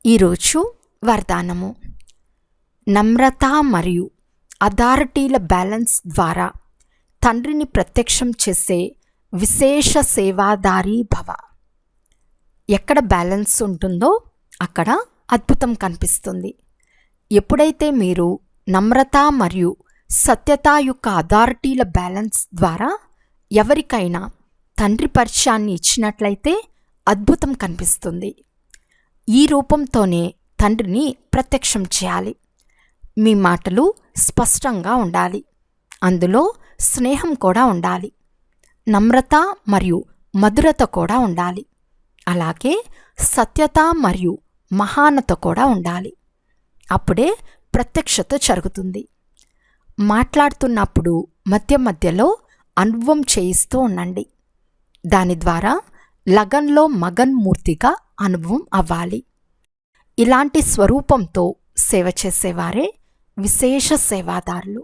ఈరోజు వరదానము. నమ్రత మరియు అథారిటీల బ్యాలెన్స్ ద్వారా తండ్రిని ప్రత్యక్షం చేసే విశేష సేవాదారి భవ. ఎక్కడ బ్యాలెన్స్ ఉంటుందో అక్కడ అద్భుతం కనిపిస్తుంది. ఎప్పుడైతే మీరు నమ్రత మరియు సత్యత యొక్క అథారిటీల బ్యాలెన్స్ ద్వారా ఎవరికైనా తండ్రి పరిచయాన్ని ఇచ్చినట్లయితే అద్భుతం కనిపిస్తుంది. ఈ రూపంతోనే తండ్రిని ప్రత్యక్షం చేయాలి. మీ మాటలు స్పష్టంగా ఉండాలి, అందులో స్నేహం కూడా ఉండాలి, నమ్రత మరియు మధురత కూడా ఉండాలి, అలాగే సత్యత మరియు మహానత కూడా ఉండాలి. అప్పుడే ప్రత్యక్షత జరుగుతుంది. మాట్లాడుతున్నప్పుడు మధ్య మధ్యలో అనుభవం చేయిస్తూ ఉండండి. దాని ద్వారా లగన్లో మగన్ మూర్తిగా అనుభవం అవ్వాలి. ఇలాంటి స్వరూపంతో సేవ చేసేవారే విశేష సేవాదారులు.